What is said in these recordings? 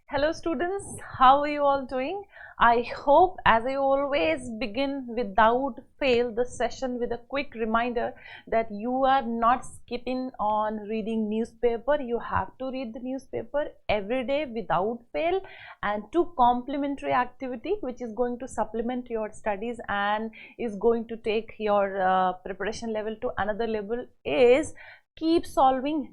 Hello students, how are you all doing? I hope, as I always begin without fail the session with a quick reminder that you are not skipping on reading newspaper. You have to read the newspaper every day without fail, and two complementary activity which is going to supplement your studies and is going to take your preparation level to another level is keep solving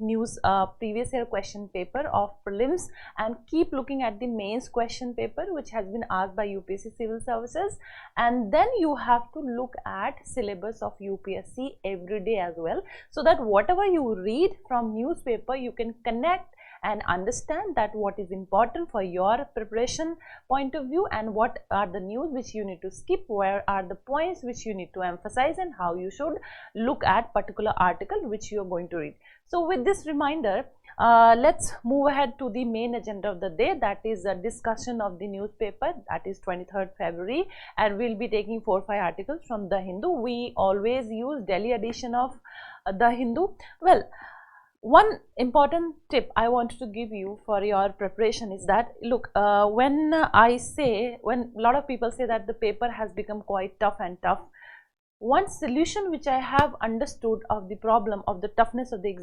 previous year question paper of prelims and keep looking at the mains question paper which has been asked by UPSC Civil Services, and then you have to look at syllabus of UPSC every day as well, so that whatever you read from newspaper you can connect and understand that what is important for your preparation point of view and what are the news which you need to skip, where are the points which you need to emphasize, and how you should look at particular article which you are going to read. So with this reminder, let's move ahead to the main agenda of the day, that is a discussion of the newspaper, that is 23rd February, and we'll be taking 4 or 5 articles from the Hindu. We always use Delhi edition of the Hindu. Well, one important tip I wanted to give you for your preparation is that, look, when a lot of people say that the paper has become quite tough and tough, one solution which I have understood of the problem of the toughness of the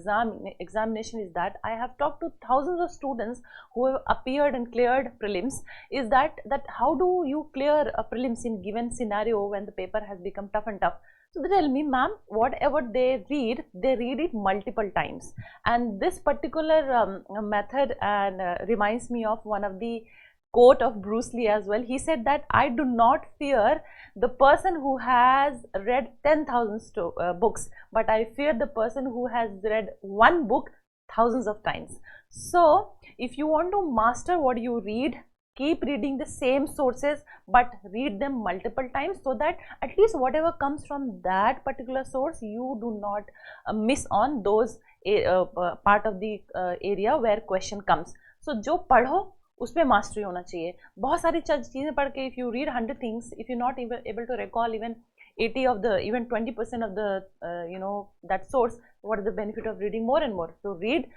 examination is that I have talked to thousands of students who have appeared and cleared prelims, is that how do you clear a prelims in given scenario when the paper has become tough and tough? So they tell me, ma'am, whatever they read it multiple times, and this particular method reminds me of one of the quote of Bruce Lee as well. He said that I do not fear the person who has read 10,000 books, but I fear the person who has read one book thousands of times. So if you want to master what you read, keep reading the same sources but read them multiple times, so that at least whatever comes from that particular source you do not miss on those part of the area where question comes. So जो पढ़ो उसमें mastery होना चाहिए. बहुत सारी चीज़ें पढ़ के if you read 100 things, if you're not able to recall even 80 of the, even 20% of the that source, what is the benefit of reading more and more? So read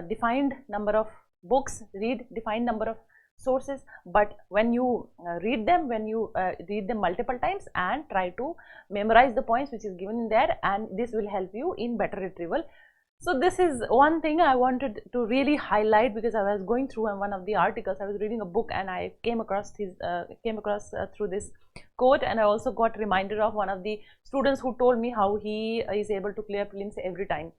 defined number of books, read defined number of sources, but when you read them multiple times and try to memorize the points which is given in there, and this will help you in better retrieval. So this is one thing I wanted to really highlight, because I was going through one of the articles, I was reading a book and I came across through this quote, and I also got reminder of one of the students who told me how he is able to clear prelims every time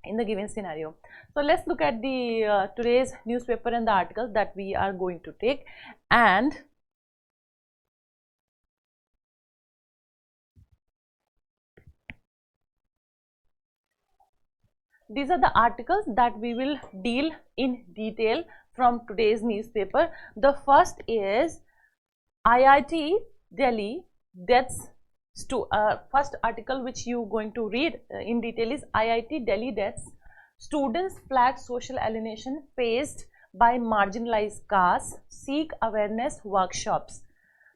in the given scenario. So let's look at the today's newspaper and the articles that we are going to take, and these are the articles that we will deal in detail from today's newspaper. The first is IIT Delhi deaths. First article which you going to read in detail is IIT Delhi deaths. Students flag social alienation faced by marginalized castes, seek awareness workshops.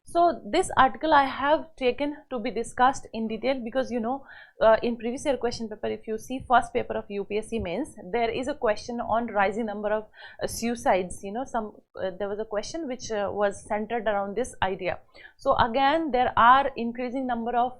So this article I have taken to be discussed in detail because in previous year question paper, if you see first paper of UPSC mains, there is a question on rising number of suicides. There was a question which was centered around this idea. So again, there are increasing number of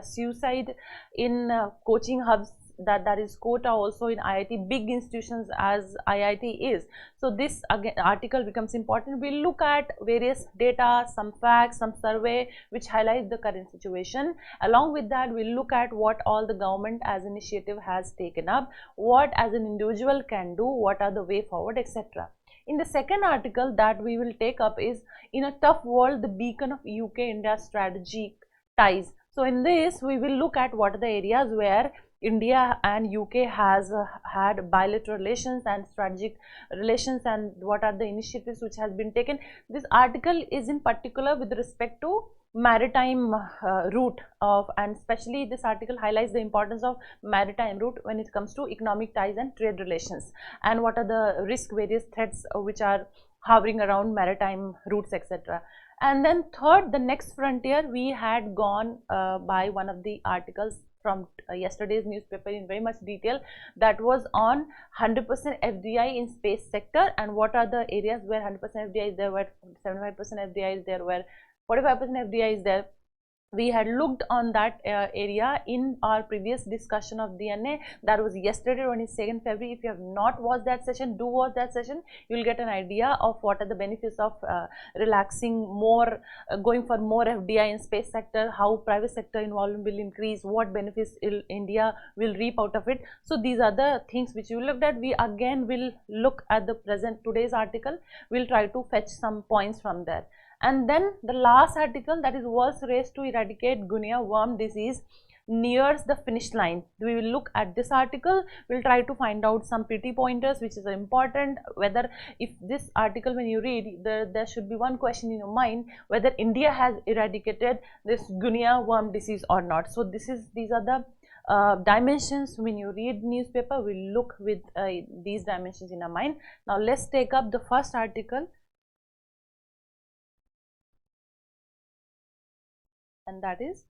suicide in coaching hubs. That is quota also in IIT, big institutions as IIT is. So this again article becomes important. We'll look at various data, some facts, some survey which highlight the current situation. Along with that, we'll look at what all the government as initiative has taken up, what as an individual can do, what are the way forward, etc. In the second article that we will take up is in a tough world, the beacon of UK-India strategic ties. So in this we will look at what are the areas where India and UK has had bilateral relations and strategic relations, and what are the initiatives which has been taken. This article is in particular with respect to maritime route of, and especially this article highlights the importance of maritime route when it comes to economic ties and trade relations, and what are the various threats which are hovering around maritime routes, etc. And then third, the next frontier, we had gone by one of the articles from yesterday's newspaper in very much detail. That was on 100% FDI in space sector, and what are the areas where 100% FDI is there, where 75% FDI is there, where 45% FDI is there. We had looked on that area in our previous discussion of DNA. That was yesterday, 22nd February. If you have not watched that session, do watch that session. You will get an idea of what are the benefits of relaxing more, going for more FDI in space sector, how private sector involvement will increase, what benefits India will reap out of it. So these are the things which you looked at. We again will look at the today's article. We'll try to fetch some points from there. And then the last article, that is World's Race to Eradicate Guinea Worm Disease, nears the finish line. We will look at this article. We'll try to find out some pretty pointers which is important, whether if this article when you read, there should be one question in your mind, whether India has eradicated this Guinea worm disease or not. So these are the dimensions. When you read newspaper, we'll look with these dimensions in our mind. Now let's take up the first article. And that is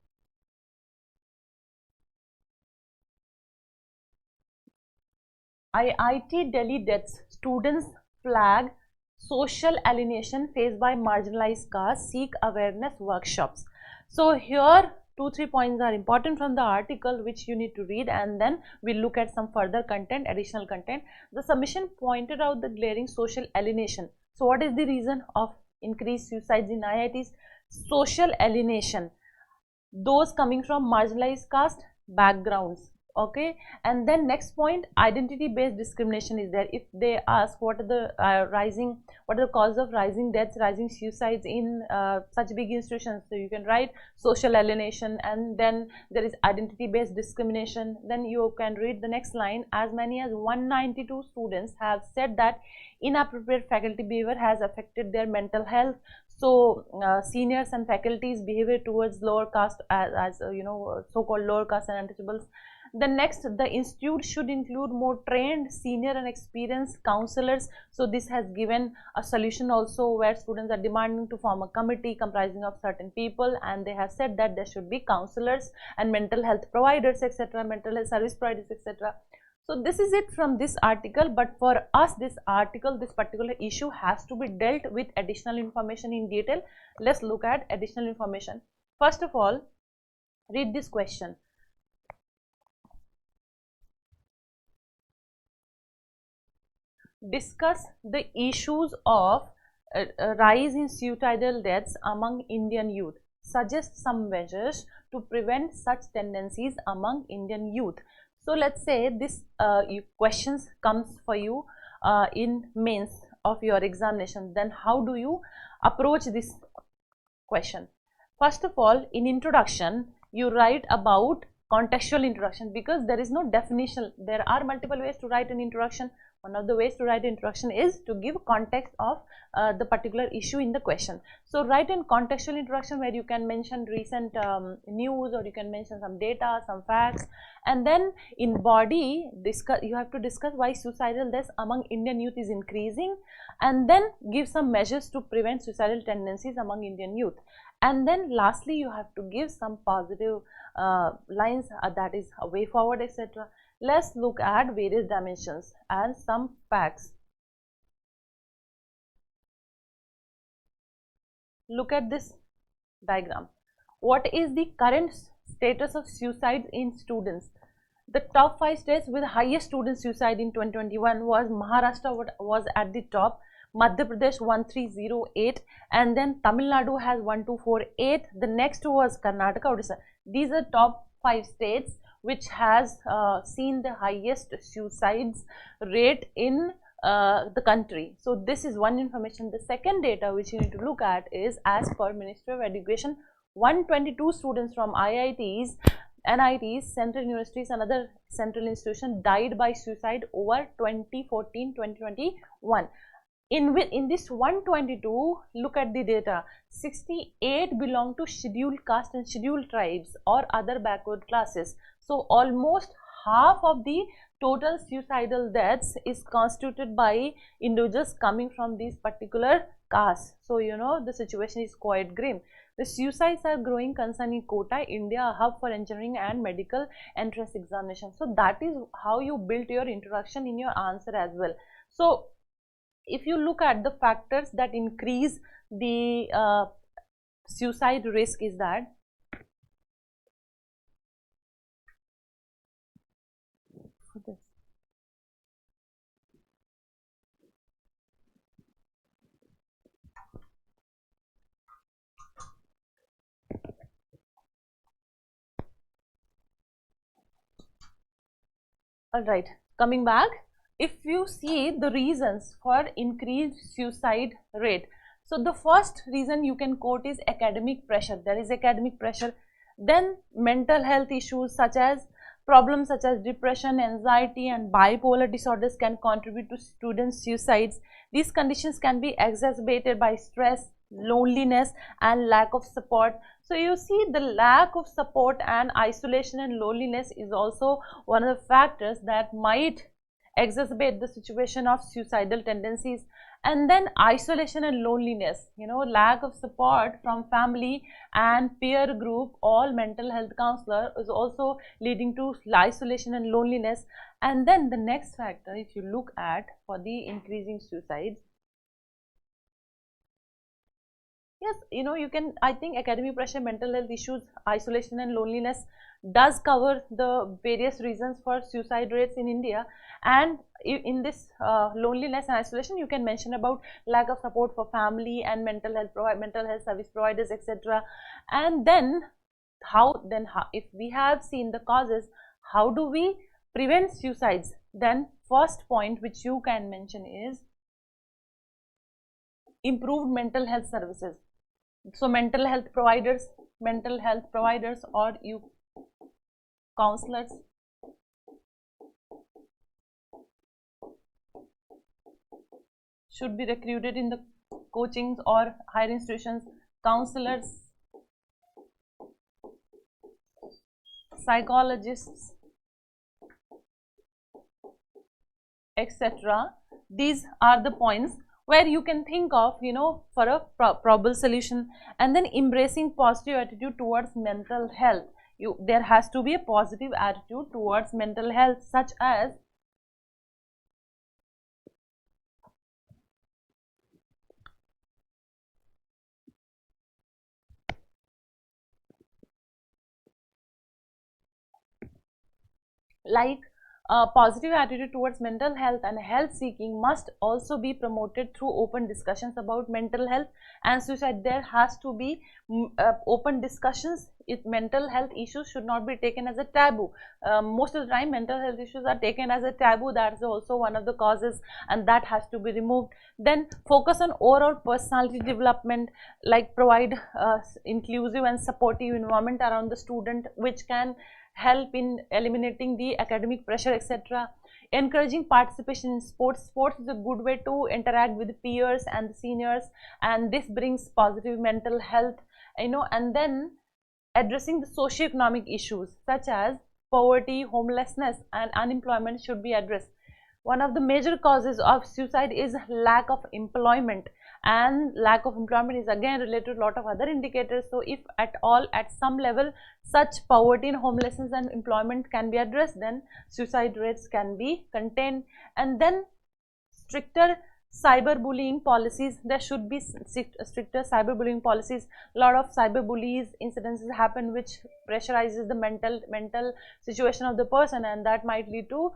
IIT Delhi deaths, students flag social alienation faced by marginalized castes, seek awareness workshops. So here 2-3 points are important from the article which you need to read, and then we'll look at some further content, additional content. The submission pointed out the glaring social alienation. So what is the reason of increased suicides in IITs? Social alienation, those coming from marginalized caste backgrounds. Okay, and then next point, identity based discrimination is there. If they ask what are the cause of rising deaths, rising suicides in such big institutions, so you can write social alienation, and then there is identity based discrimination. Then you can read the next line, as many as 192 students have said that inappropriate faculty behavior has affected their mental health. So seniors and faculties behavior towards lower caste, as you know, so-called lower caste and untouchables. The next, the institute should include more trained, senior and experienced counselors. So this has given a solution also, where students are demanding to form a committee comprising of certain people, and they have said that there should be counselors and mental health providers, etc., mental health service providers, etc. So this is it from this article, but for us this article, this particular issue has to be dealt with additional information in detail. Let's look at additional information. First of all, read this question. Discuss the issues of rise in suicidal deaths among Indian youth. Suggest some measures to prevent such tendencies among Indian youth. So let's say this questions comes for you in mains of your examination. Then how do you approach this question? First of all, in introduction, you write about contextual introduction, because there is no definition. There are multiple ways to write an introduction. One of the ways to write introduction is to give context of the particular issue in the question. So write in contextual introduction, where you can mention recent news, or you can mention some data, some facts, and then in body you have to discuss why suicidal deaths among Indian youth is increasing, and then give some measures to prevent suicidal tendencies among Indian youth. And then lastly, you have to give some positive lines, that is a way forward, etc. Let's look at various dimensions and some facts. Look at this diagram. What is the current status of suicide in students? The top 5 states with highest student suicide in 2021 was Maharashtra, was at the top, Madhya Pradesh 1308, and then Tamil Nadu has 1248. The next was Karnataka, Odisha. These are top 5 states which has seen the highest suicides rate in the country. So this is one information. The second data which you need to look at is, as per Ministry of Education, 122 students from IITs, NITs, central universities and other central institutions died by suicide over 2014-2021. In this 122, look at the data, 68 belong to scheduled caste and scheduled tribes or other backward classes. So almost half of the total suicidal deaths is constituted by individuals coming from these particular caste. So you know the situation is quite grim. The suicides are growing concern in Kota, India, a hub for engineering and medical entrance examination. So that is how you built your introduction in your answer as well. So if you look at the factors that increase the suicide risk is that Alright, coming back, if you see the reasons for increased suicide rate, so the first reason you can quote is academic pressure. There is academic pressure. Then mental health issues such as problems such as depression, anxiety and bipolar disorders can contribute to students' suicides. These conditions can be exacerbated by stress, loneliness and lack of support. So you see the lack of support and isolation and loneliness is also one of the factors that might exacerbate the situation of suicidal tendencies. And then isolation and loneliness, you know, lack of support from family and peer group, all mental health counselor is also leading to isolation and loneliness. And then the next factor, if you look at for the increasing suicides, yes, you know, you can, I think academic pressure, mental health issues, isolation and loneliness does cover the various reasons for suicide rates in India. And in this loneliness and isolation, you can mention about lack of support for family and mental health service providers, etc. And then how if we have seen the causes, how do we prevent suicides? Then first point which you can mention is improved mental health services. So mental health providers or you counselors should be recruited in the coachings or higher institutions. Counselors, psychologists, etc. These are the points where you can think of, you know, for a probable solution. And then embracing positive attitude towards mental health. There has to be a positive attitude towards mental health, such as positive attitude towards mental health and health seeking must also be promoted through open discussions about mental health and suicide. There has to be open discussions. Mental health issues should not be taken as a taboo. Most of the time mental health issues are taken as a taboo. That's also one of the causes, and that has to be removed. Then focus on overall personality development, like provide inclusive and supportive environment around the student, which can help in eliminating the academic pressure, etc. Encouraging participation in sports. Sports is a good way to interact with peers and the seniors, and this brings positive mental health, you know. And then addressing the socio-economic issues such as poverty, homelessness and unemployment should be addressed. One of the major causes of suicide is lack of employment, and lack of employment is again related to a lot of other indicators. So if at all, at some level, such poverty and homelessness and employment can be addressed, then suicide rates can be contained. And then stricter cyberbullying policies. There should be stricter cyberbullying policies. A lot of cyberbullies incidences happen which pressurizes the mental situation of the person, and that might lead to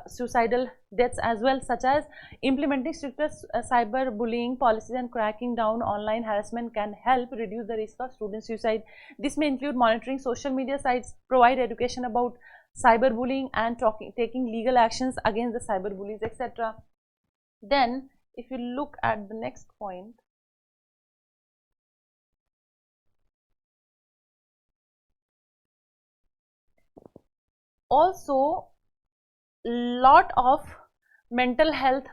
suicidal deaths as well, such as implementing stricter cyberbullying policies and cracking down online harassment can help reduce the risk of student suicide. This may include monitoring social media sites, provide education about cyberbullying and taking legal actions against the cyberbullies, etc. Then if you look at the next point, also lot of mental health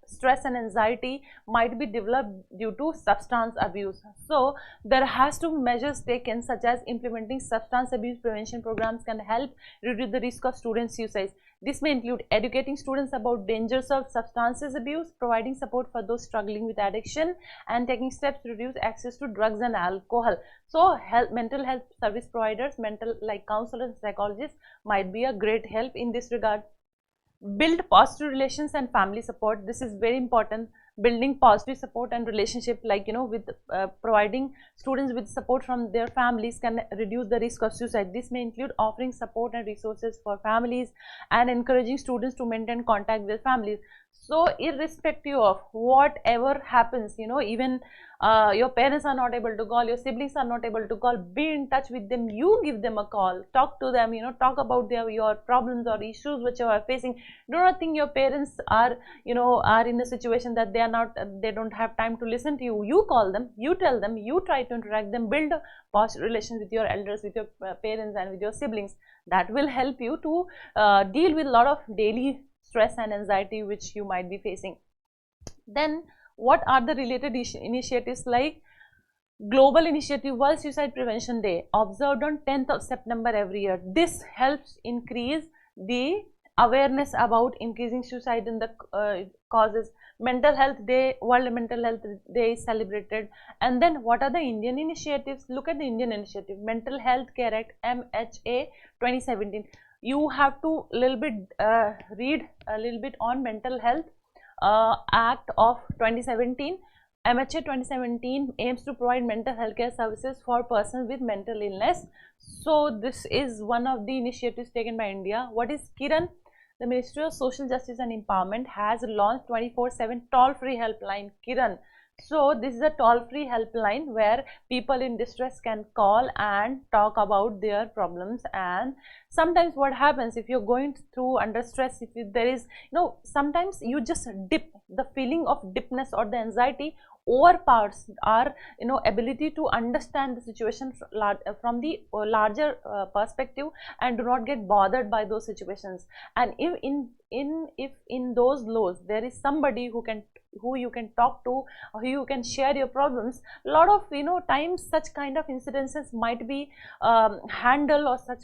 stress and anxiety might be developed due to substance abuse. So there has to be measures taken, such as implementing substance abuse prevention programs can help reduce the risk of student suicides. This may include educating students about dangers of substances abuse, providing support for those struggling with addiction, and taking steps to reduce access to drugs and alcohol. So mental health service providers, like counselors and psychologists, might be a great help in this regard. Build positive relations and family support. This is very important. Building positive support and relationship, like with providing students with support from their families, can reduce the risk of suicide. This may include offering support and resources for families and encouraging students to maintain contact with families. So irrespective of whatever happens, even your parents are not able to call, your siblings are not able to call, be in touch with them. You give them a call, talk to them, talk about your problems or issues which you are facing. Do not think your parents are in a situation that they don't have time to listen to you. You call them, you tell them, you try to interact them, build a positive relations with your elders, with your parents and with your siblings. That will help you to deal with a lot of daily stress and anxiety which you might be facing. Then what are the related initiatives? Like Global Initiative World Suicide Prevention Day, observed on 10th of September every year. This helps increase the awareness about increasing suicide in the causes. Mental Health Day, World Mental Health Day is celebrated. And then what are the Indian initiatives? Look at the Indian initiative, Mental Health Care Act, MHA 2017. You have to read a little bit on Mental Health Act of 2017. MHA 2017 aims to provide mental health care services for persons with mental illness. So this is one of the initiatives taken by India. What is Kiran? The Ministry of Social Justice and Empowerment has launched 24/7 toll-free helpline, Kiran. So this is a toll-free helpline where people in distress can call and talk about their problems. And sometimes what happens, if you're going through under stress, if there is sometimes you just dip, the feeling of dipness or the anxiety overpowers our ability to understand the situation from the larger perspective, and do not get bothered by those situations. And if in those lows there is somebody who you can talk to, or who you can share your problems, a lot of times such kind of incidences might be handled, or such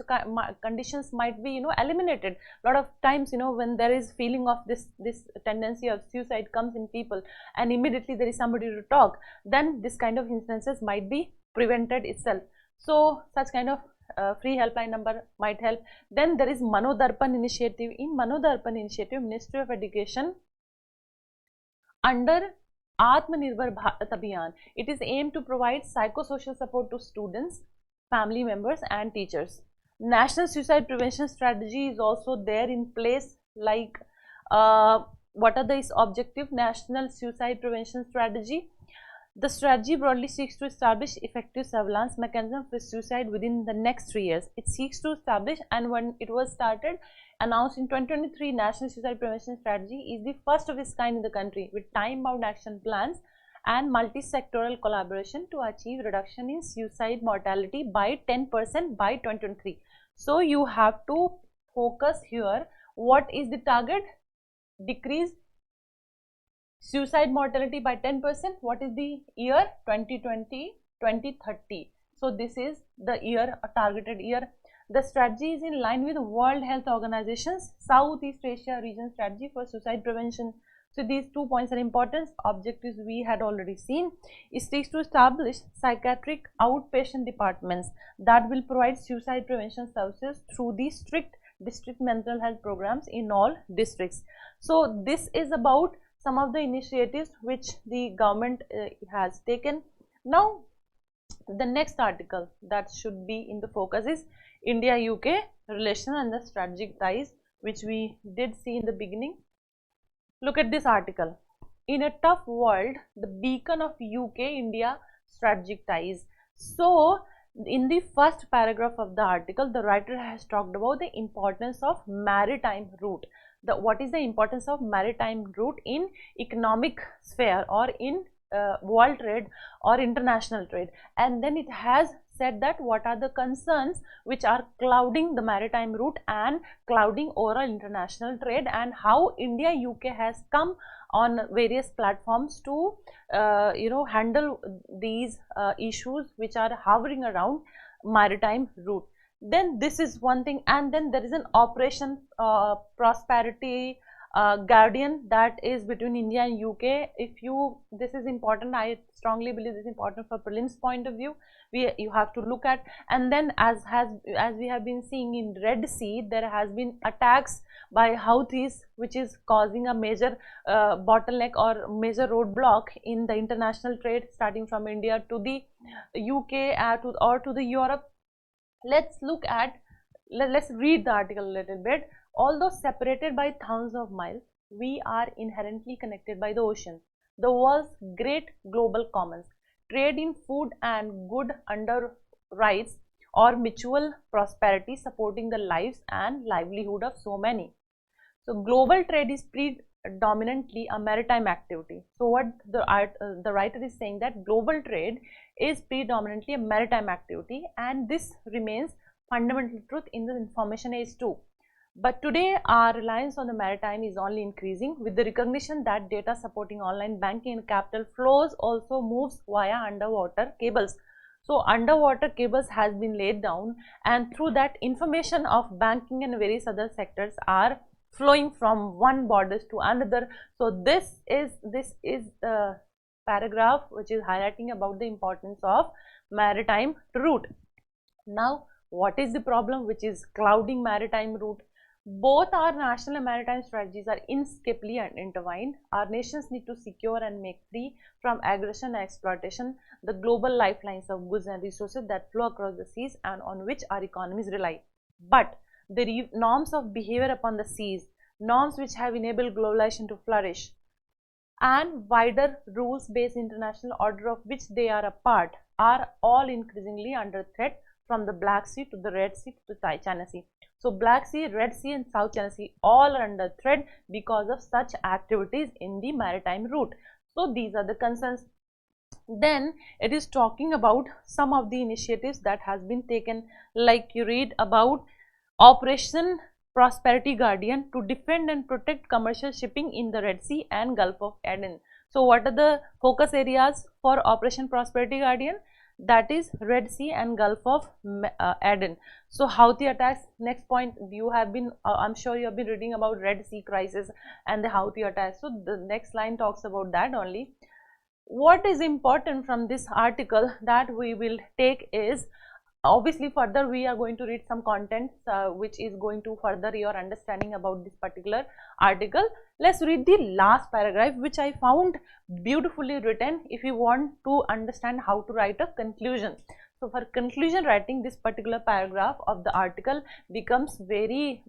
conditions might be eliminated. A lot of times when there is feeling of this tendency of suicide comes in people, and immediately there is somebody to talk, then this kind of instances might be prevented itself. So such kind of free helpline number might help. Then there is Manodarpan initiative. In Manodarpan initiative, Ministry of Education, under Atmanirbhar Bharat Abhiyan, it is aimed to provide psychosocial support to students, family members and teachers. National Suicide Prevention Strategy is also there in place. Like what are these objectives? National Suicide Prevention Strategy. The strategy broadly seeks to establish effective surveillance mechanism for suicide within the next 3 years. It seeks to establish, and when it was announced in 2023, National Suicide Prevention Strategy is the first of its kind in the country, with time-bound action plans and multi-sectoral collaboration to achieve reduction in suicide mortality by 10% by 2023. So you have to focus here. What is the target? Decrease suicide mortality by 10%. What is the year? 2020, 2030. So this is the year, a targeted year. The strategy is in line with World Health Organization's Southeast Asia region strategy for suicide prevention. So these 2 points are important. Objectives we had already seen. It seeks to establish psychiatric outpatient departments that will provide suicide prevention services through the strict district mental health programs in all districts. So this is about some of the initiatives which the government has taken. Now the next article that should be in the focus is India-UK relation and the strategic ties, which we did see in the beginning. Look at this article. In a tough world, the beacon of UK-India strategic ties. So in the first paragraph of the article, the writer has talked about the importance of maritime route. What is the importance of maritime route in economic sphere, or in world trade or international trade, and then it has said that what are the concerns which are clouding the maritime route and clouding overall international trade, and how India UK has come on various platforms to handle these issues which are hovering around maritime route. Then this is one thing, and then there is an Operation Prosperity Guardian that is between India and UK. If you, this is important, I strongly believe this is important for prelims point of view. You have to look at. And then as we have been seeing in Red Sea, there has been attacks by Houthis, which is causing a major bottleneck or major roadblock in the international trade, starting from India to the UK or to the Europe. Let's look at, let's read the article a little bit. Although separated by thousands of miles, we are inherently connected by the ocean, the world's great global commons. Trade in food and good underwrites or mutual prosperity, supporting the lives and livelihood of so many. So global trade is predominantly a maritime activity. So what the writer is saying, that global trade is predominantly a maritime activity, and this remains fundamental truth in the information age too. But today our reliance on the maritime is only increasing with the recognition that data supporting online banking and capital flows also moves via underwater cables. So underwater cables has been laid down, and through that information of banking and various other sectors are flowing from one borders to another. So this is the paragraph which is highlighting about the importance of maritime route. Now what is the problem which is clouding maritime route? Both our national and maritime strategies are inescapably intertwined. Our nations need to secure and make free from aggression and exploitation the global lifelines of goods and resources that flow across the seas and on which our economies rely. But the norms of behavior upon the seas, norms which have enabled globalization to flourish, and wider rules-based international order of which they are a part, are all increasingly under threat, from the Black Sea to the Red Sea to the China Sea. So Black Sea, Red Sea and South China Sea all are under threat because of such activities in the maritime route. So these are the concerns. Then it is talking about some of the initiatives that has been taken, like you read about Operation Prosperity Guardian to defend and protect commercial shipping in the Red Sea and Gulf of Aden. So what are the focus areas for Operation Prosperity Guardian? That is Red Sea and Gulf of Aden. So Houthi attacks, next point, you have been I'm sure you have been reading about Red Sea crisis and the Houthi attacks. So the next line talks about that only. What is important from this article that we will take is, obviously further we are going to read some content which is going to further your understanding about this particular article. Let's read the last paragraph, which I found beautifully written if you want to understand how to write a conclusion. So for conclusion writing, this particular paragraph of the article becomes very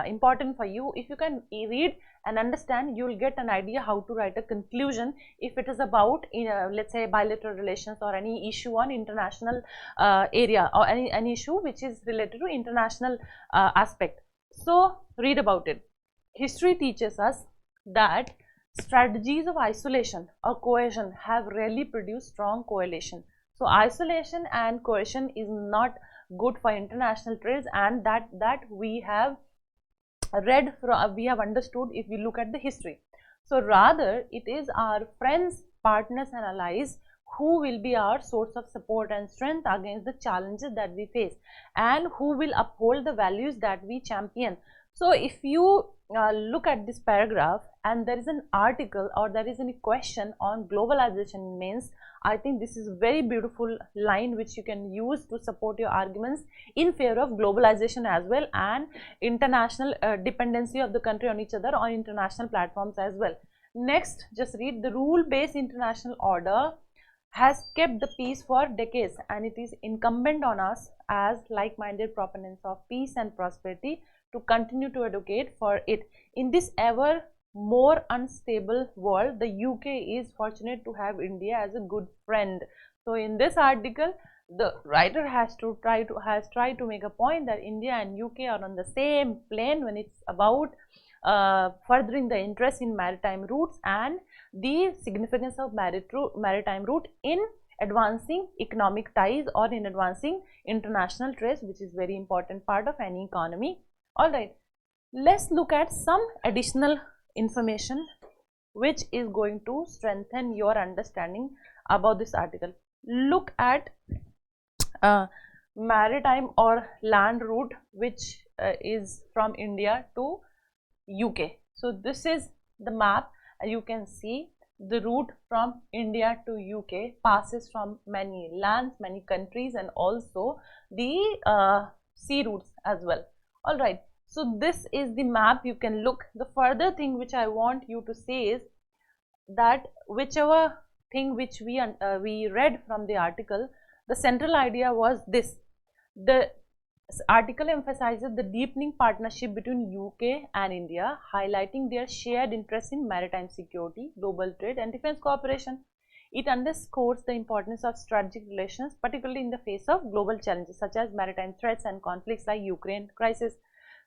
important for you. If you can read and understand, you will get an idea how to write a conclusion if it is about let's say bilateral relations or any issue on international area, or any issue which is related to international aspect. So read about it. History teaches us that strategies of isolation or cohesion have rarely produced strong coalition. So isolation and cohesion is not good for international trades, and that we have read, we have understood if we look at the history. So rather it is our friends, partners and allies who will be our source of support and strength against the challenges that we face, and who will uphold the values that we champion. So if you look at this paragraph and there is an article or there is any question on globalization means, I think this is a very beautiful line which you can use to support your arguments in favor of globalization as well, and international dependency of the country on each other on international platforms as well. Next, just read, the rule-based international order has kept the peace for decades, and it is incumbent on us as like-minded proponents of peace and prosperity to continue to advocate for it. In this ever more unstable world, the UK is fortunate to have India as a good friend. So in this article, the writer has tried to make a point that India and UK are on the same plane when it's about furthering the interest in maritime routes and the significance of maritime route in advancing economic ties or in advancing international trade, which is very important part of any economy. Alright, let's look at some additional information which is going to strengthen your understanding about this article. Look at maritime or land route which is from India to UK. So this is the map, and you can see the route from India to UK passes from many lands, many countries, and also the sea routes as well. All right, so this is the map. You can look. The further thing which I want you to say is that whichever thing which we read from the article, the central idea was this: the article emphasizes the deepening partnership between UK and India, highlighting their shared interest in maritime security, global trade, and defense cooperation. It underscores the importance of strategic relations, particularly in the face of global challenges such as maritime threats and conflicts like Ukraine crisis.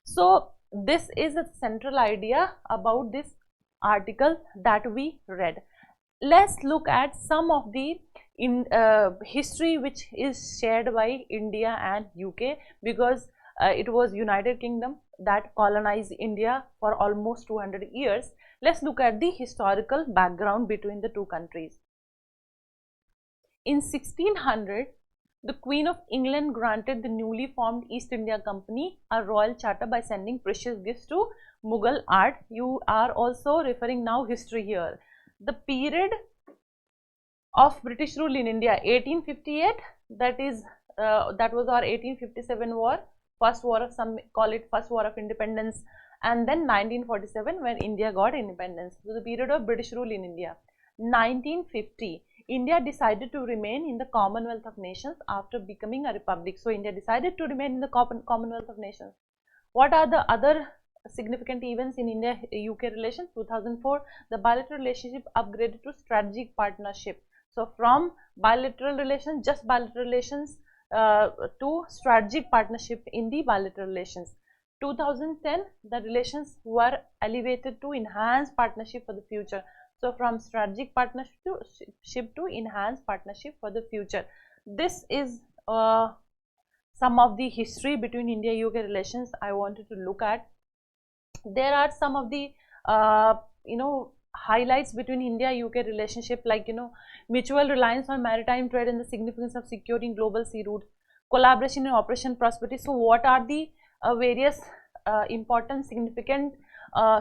So this is a central idea about this article that we read. Let's look at some of the history which is shared by India and UK, because it was United Kingdom that colonized India for almost 200 years. Let's look at the historical background between the two countries. In 1600, the Queen of England granted the newly formed East India Company a royal charter by sending precious gifts to Mughal art. You are also referring now history here. The period of British rule in India, 1858, that was our 1857 war, first war of, some call it first war of independence, and then 1947 when India got independence. So the period of British rule in India. 1950, India decided to remain in the Commonwealth of Nations after becoming a republic. So India decided to remain in the Commonwealth of Nations. What are the other significant events in India-UK relations? 2004, the bilateral relationship upgraded to strategic partnership. So from bilateral relations, just bilateral relations, to strategic partnership in the bilateral relations. 2010, the relations were elevated to enhanced partnership for the future. So from strategic partnership to enhanced partnership for the future. This is some of the history between India-UK relations I wanted to look at. There are some of the highlights between India-UK relationship, like mutual reliance on maritime trade and the significance of securing global sea routes, collaboration in Operation Prosperity. So what are the various important significant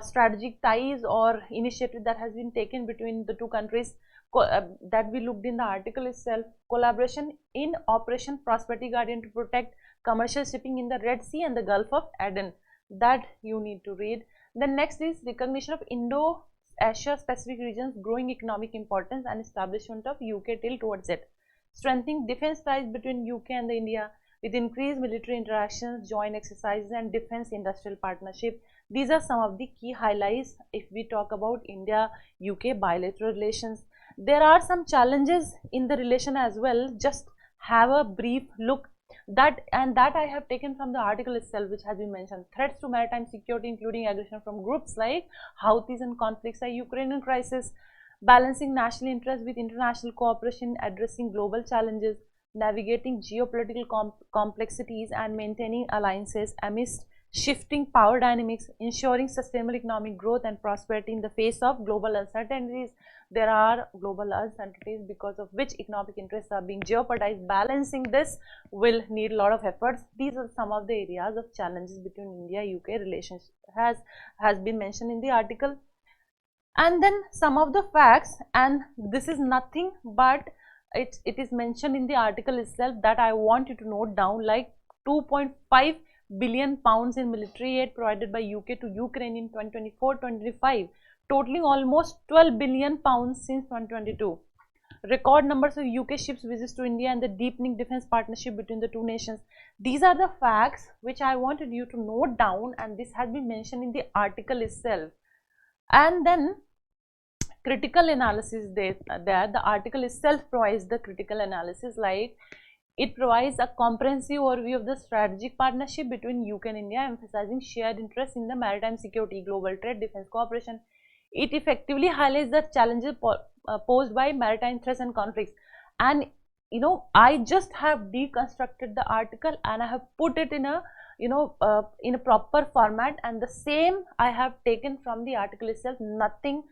strategic ties or initiative that has been taken between the two countries that we looked in the article itself? Collaboration in Operation Prosperity Guardian to protect commercial shipping in the Red Sea and the Gulf of Aden, that you need to read. The next is recognition of Indo-Asia Pacific region's growing economic importance and establishment of UK tilt towards it. Strengthening defense ties between UK and India with increased military interactions, joint exercises, and defense industrial partnership. These are some of the key highlights if we talk about India-UK bilateral relations. There are some challenges in the relation as well. Just have a brief look that I have taken from the article itself, which has been mentioned. Threats to maritime security, including aggression from groups like Houthis and conflicts like Ukrainian crisis, balancing national interests with international cooperation, addressing global challenges, navigating geopolitical complexities, and maintaining alliances amidst shifting power dynamics, ensuring sustainable economic growth and prosperity in the face of global uncertainties. There are global uncertainties because of which economic interests are being jeopardized. Balancing this will need a lot of efforts. These are some of the areas of challenges between India-UK relations has been mentioned in the article. And then some of the facts, and this is nothing but it is mentioned in the article itself, that I want you to note down, like 2.5 billion pounds in military aid provided by UK to Ukraine in 2024-2025, totaling almost 12 billion pounds since 2022. Record numbers of UK ships visits to India and the deepening defense partnership between the two nations. These are the facts which I wanted you to note down, and this has been mentioned in the article itself. And then critical analysis, there the article itself provides the critical analysis, like it provides a comprehensive overview of the strategic partnership between UK and India, emphasizing shared interest in the maritime security, global trade, defense cooperation. It effectively highlights the challenges posed by maritime threats and conflicts. And I just have deconstructed the article and I have put it in a in a proper format, and the same I have taken from the article itself. Nothing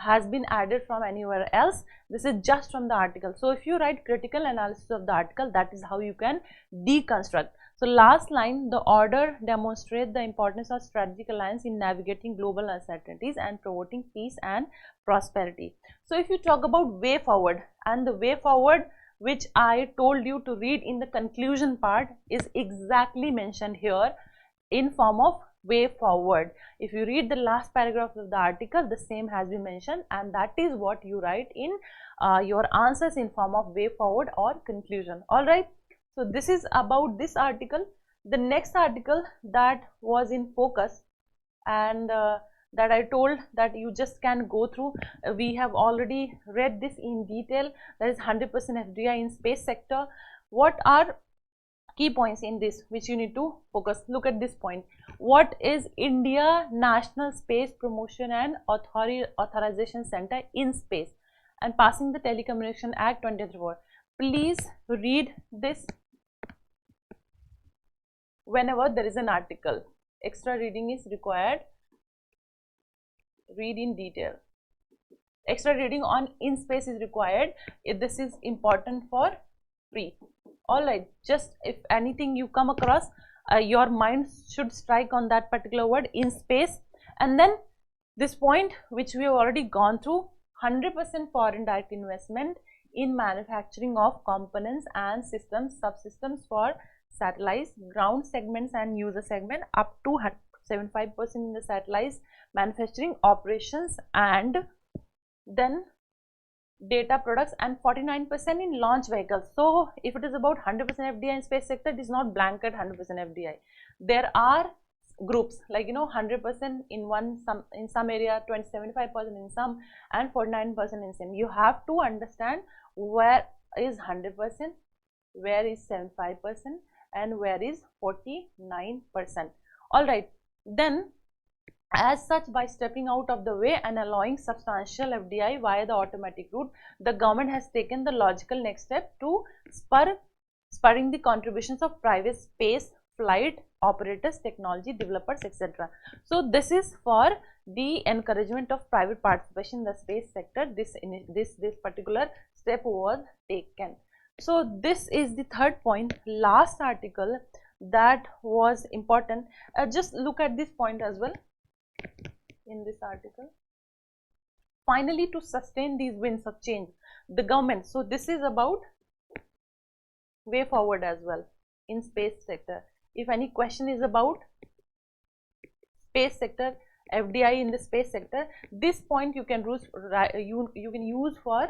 has been added from anywhere else. This is just from the article. So if you write critical analysis of the article, that is how you can deconstruct. So last line, the order demonstrates the importance of strategic alliance in navigating global uncertainties and promoting peace and prosperity. So if you talk about way forward, and the way forward which I told you to read in the conclusion part is exactly mentioned here in form of way forward. If you read the last paragraph of the article, the same has been mentioned, and that is what you write in your answers in form of way forward or conclusion. All right. So this is about this article. The next article that was in focus and that I told that you just can go through, we have already read this in detail. That is 100% FDI in space sector. What are key points in this which you need to focus? Look at this point. What is India National Space Promotion and Authorization Center in Space and passing the Telecommunication Act 2004? Please read this whenever there is an article. Extra reading is required. Read in detail. Extra reading on in space is required. This is important for free. All right, just if anything you come across, your mind should strike on that particular word, in space. And then this point which we have already gone through, 100% foreign direct investment in manufacturing of components and systems, subsystems for satellites, ground segments and user segment, up to 75% in the satellites manufacturing operations, and then data products, and 49% in launch vehicles. So if it is about 100% FDI in space sector, it is not blanket 100% FDI. There are groups like 100% in some area, 75% in some, and 49% in some. You have to understand where is 100%, where is 75%, and where is 49%. All right, then as such, by stepping out of the way and allowing substantial FDI via the automatic route, the government has taken the logical next step to spurring the contributions of private space flight operators, technology developers, etc. So this is for the encouragement of private participation in the space sector. This particular step was taken. So this is the third point, last article that was important. Just look at this point as well in this article. Finally, to sustain these winds of change, the government, so this is about way forward as well in space sector. If any question is about space sector, FDI in the space sector, this point you can use, you can use for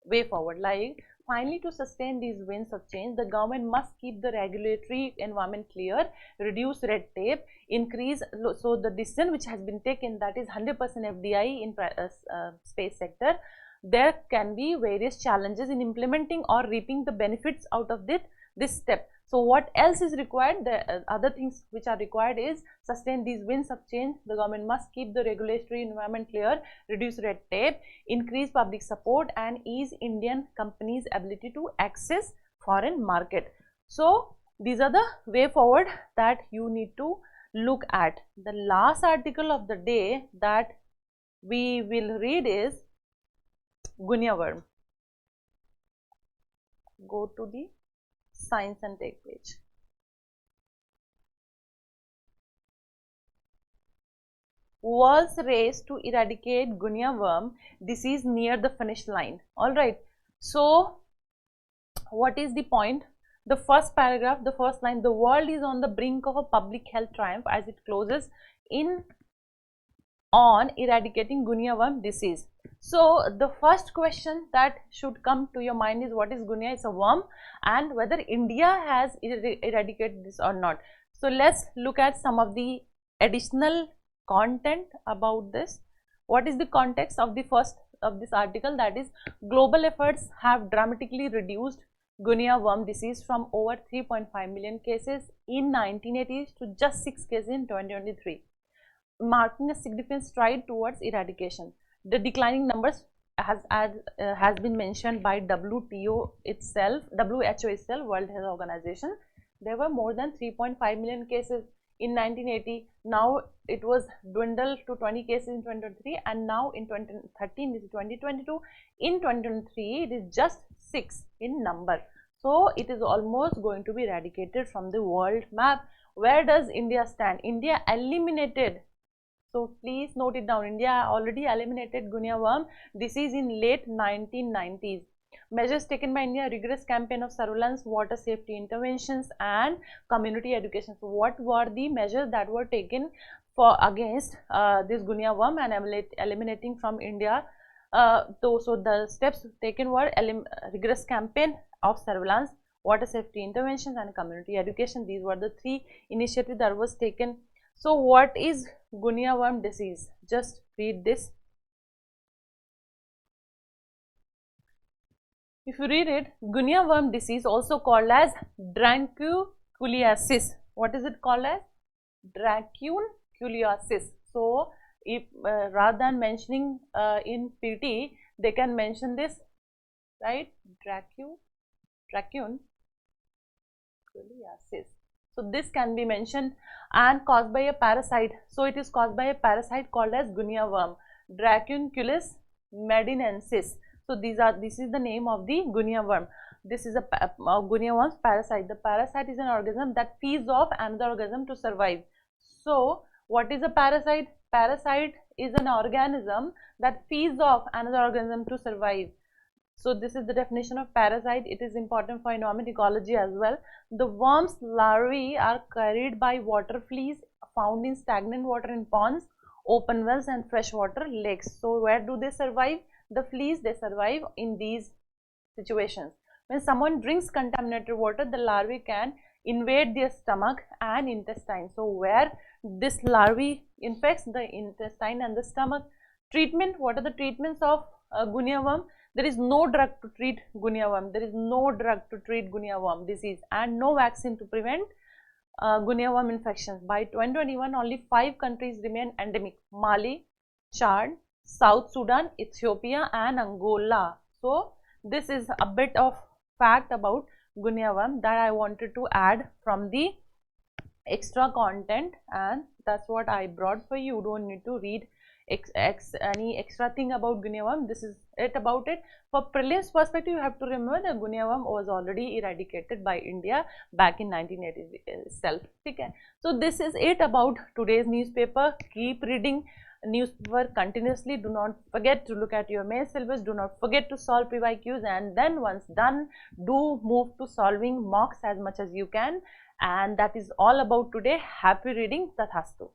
way forward. Like, finally, to sustain these winds of change, the government must keep the regulatory environment clear, reduce red tape, increase. So the decision which has been taken, that is 100% FDI in space sector, there can be various challenges in implementing or reaping the benefits out of this step. So what else is required? The other things which are required is sustain these winds of change. The government must keep the regulatory environment clear, reduce red tape, increase public support, and ease Indian companies' ability to access foreign market. So these are the way forward that you need to look at. The last article of the day that we will read is gunia worm. Go to the science and tech page. World's race to eradicate gunia worm disease near the finish line. All right. So what is the point? The first paragraph, the first line, the world is on the brink of a public health triumph as it closes in on eradicating gunia worm disease. So the first question that should come to your mind is, what is gunia? It's a worm, and whether India has eradicated this or not. So let's look at some of the additional content about this. What is the context of the first of this article? That is, global efforts have dramatically reduced gunia worm disease from over 3.5 million cases in 1980s to just 6 cases in 2023, marking a significant stride towards eradication. The declining numbers has been mentioned by WHO itself, World Health Organization. There were more than 3.5 million cases in 1980. Now it was dwindled to 20 cases in 2023, and now in 2013 this is 2022. In 2023 it is just 6 in number. So it is almost going to be eradicated from the world map. Where does India stand? India eliminated, so please note it down, India already eliminated gunia worm disease in late 1990s. Measures taken by India: rigorous campaign of surveillance, water safety interventions and community education. So what were the measures that were taken for against this gunia worm and eliminating from India? So the steps taken were rigorous campaign of surveillance, water safety interventions and community education. These were the 3 initiatives that was taken. So what is gunia worm disease? Just read this. If you read it, gunia worm disease, also called as dracunculiasis. What is it called as? Dracunculiasis. So if rather than mentioning in PT, they can mention this, right? Dracunculiasis. So this can be mentioned, and caused by a parasite. So it is caused by a parasite called as gunia worm, Dracunculus medinensis. So this is the name of the gunia worm. This is a gunia worm's parasite. The parasite is an organism that feeds off another organism to survive. So what is a parasite? Parasite is an organism that feeds off another organism to survive. So this is the definition of parasite. It is important for environment ecology as well. The worm's larvae are carried by water fleas found in stagnant water in ponds, open wells and freshwater lakes. So where do they survive? The fleas, they survive in these situations. When someone drinks contaminated water, the larvae can invade their stomach and intestine. So where this larvae infects the intestine and the stomach. Treatment: what are the treatments of gunia worm? There is no drug to treat gunia worm. There is no drug to treat gunia worm disease and no vaccine to prevent gunia worm infections. By 2021, only 5 countries remain endemic: Mali, Chad, South Sudan, Ethiopia and Angola. So this is a bit of fact about gunia worm that I wanted to add from the extra content, and that's what I brought for you. You don't need to read any extra thing about gunia worm. This is it about it. For prelims perspective, you have to remember that gunia worm was already eradicated by India back in 1980 itself. Okay. So this is it about today's newspaper. Keep reading newspaper continuously. Do not forget to look at your main syllabus. Do not forget to solve PYQs, and then once done, do move to solving mocks as much as you can. And that is all about today. Happy reading. Tathastu.